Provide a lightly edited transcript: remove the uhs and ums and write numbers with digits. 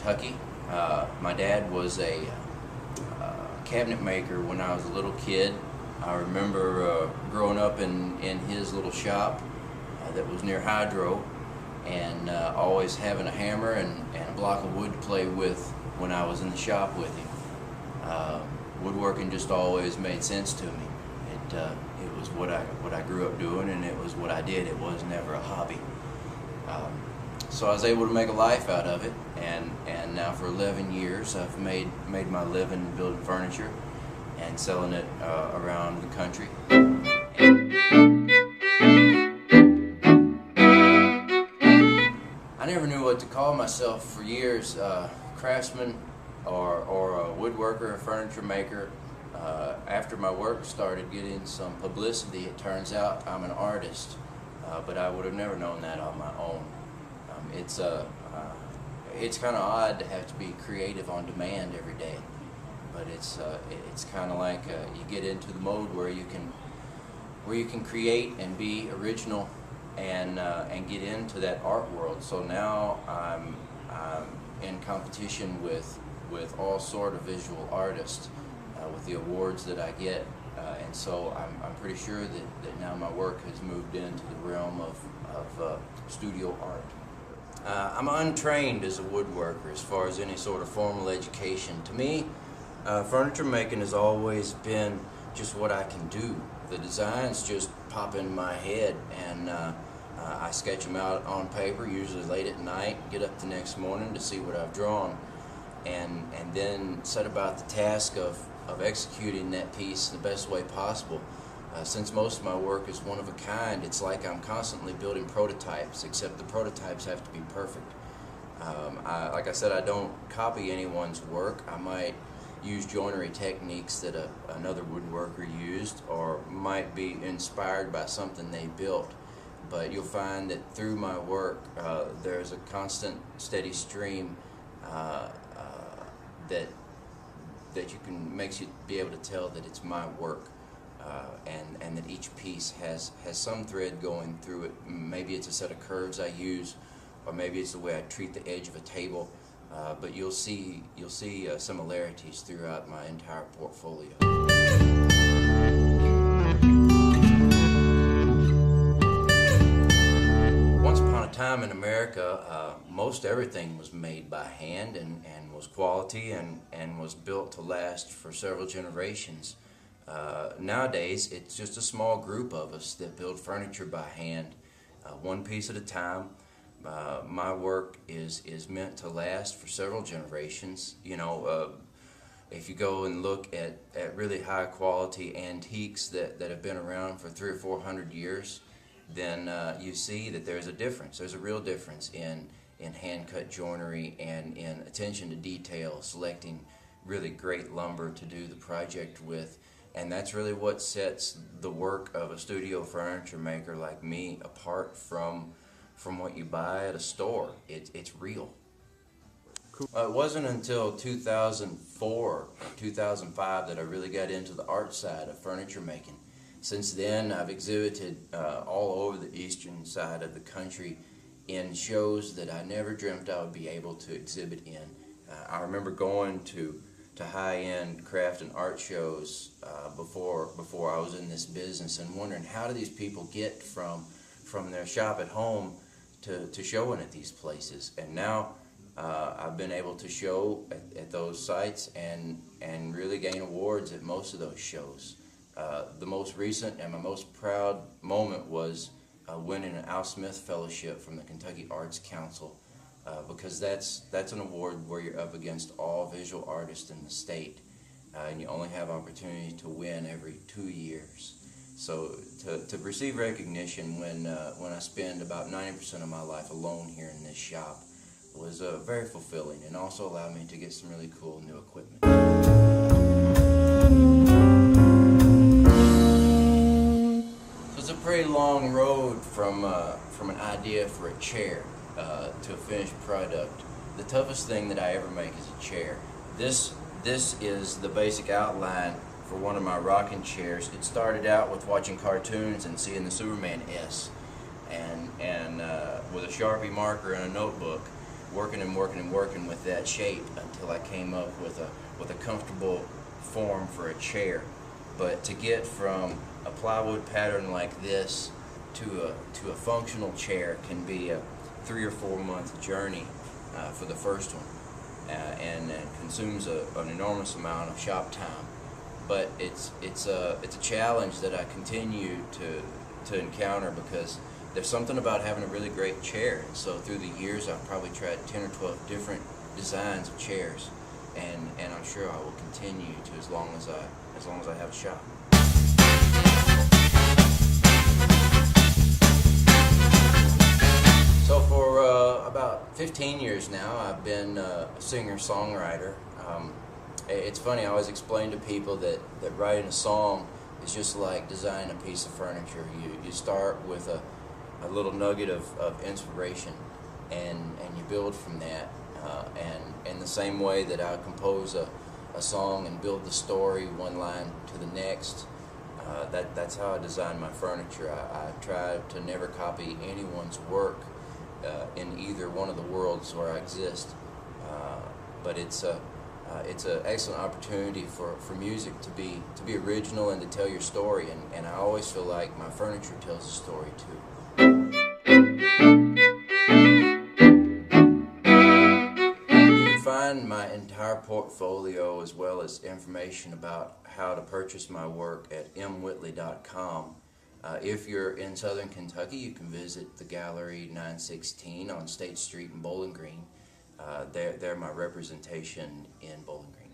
Kentucky. My dad was a cabinet maker when I was a little kid. I remember growing up in his little shop that was near Hydro, and always having a hammer and a block of wood to play with when I was in the shop with him. Woodworking just always made sense to me. It was what I grew up doing, and it was what I did. It was never a hobby. So I was able to make a life out of it, and now for 11 years I've made my living building furniture and selling it around the country. I never knew what to call myself for years, craftsman or a woodworker, a furniture maker. After my work started getting some publicity, it turns out I'm an artist, but I would have never known that on my own. It's kind of odd to have to be creative on demand every day, but it's kind of like you get into the mode where you can create and be original and get into that art world. So now I'm in competition with all sort of visual artists with the awards that I get, and so I'm pretty sure that now my work has moved into the realm of studio art. I'm untrained as a woodworker as far as any sort of formal education. To me, furniture making has always been just what I can do. The designs just pop in my head, and I sketch them out on paper, usually late at night, get up the next morning to see what I've drawn, and then set about the task of executing that piece the best way possible. Since most of my work is one of a kind, it's like I'm constantly building prototypes, except the prototypes have to be perfect. Like I said, I don't copy anyone's work. I might use joinery techniques that another woodworker used, or might be inspired by something they built. But you'll find that through my work, there's a constant, steady stream that makes you be able to tell that it's my work. And that each piece has some thread going through it. Maybe it's a set of curves I use, or maybe it's the way I treat the edge of a table. But you'll see similarities throughout my entire portfolio. Once upon a time in America, most everything was made by hand and was quality and was built to last for several generations. Nowadays, it's just a small group of us that build furniture by hand, one piece at a time. My work is meant to last for several generations. You know, if you go and look at really high quality antiques that have been around for 300 or 400 years, then you see that there's a difference. There's a real difference in hand-cut joinery and in attention to detail, selecting really great lumber to do the project with. And that's really what sets the work of a studio furniture maker like me apart from what you buy at a store. It's real. Cool. It wasn't until 2004, 2005 that I really got into the art side of furniture making. Since then, I've exhibited all over the eastern side of the country in shows that I never dreamt I would be able to exhibit in. I remember going to high-end craft and art shows before I was in this business, and wondering, how do these people get from their shop at home to showing at these places? And now I've been able to show at those sites and really gain awards at most of those shows. The most recent and my most proud moment was winning an Al Smith Fellowship from the Kentucky Arts Council. Because that's an award where you're up against all visual artists in the state, and you only have opportunity to win every 2 years. So to receive recognition when I spend about 90% of my life alone here in this shop was very fulfilling, and also allowed me to get some really cool new equipment. So it's a pretty long road from an idea for a chair to a finished product. The toughest thing that I ever make is a chair. This is the basic outline for one of my rocking chairs. It started out with watching cartoons and seeing the Superman S, and with a Sharpie marker and a notebook, working and working and working with that shape until I came up with a comfortable form for a chair. But to get from a plywood pattern like this to a functional chair can be a 3 or 4 month journey for the first one, and consumes an enormous amount of shop time. But it's a challenge that I continue to encounter, because there's something about having a really great chair. And so through the years, I've probably tried 10 or 12 different designs of chairs, and I'm sure I will continue to as long as I have a shop. So for about 15 years now, I've been a singer-songwriter. It's funny, I always explain to people that writing a song is just like designing a piece of furniture. You start with a little nugget of inspiration, and you build from that. And in the same way that I compose a song and build the story one line to the next, that's how I design my furniture. I try to never copy anyone's work in either one of the worlds where I exist. But it's an excellent opportunity for music to be original and to tell your story, and I always feel like my furniture tells a story too. You can find my entire portfolio as well as information about how to purchase my work at mwhittley.com. If you're in Southern Kentucky, you can visit the Gallery 916 on State Street in Bowling Green. They're my representation in Bowling Green.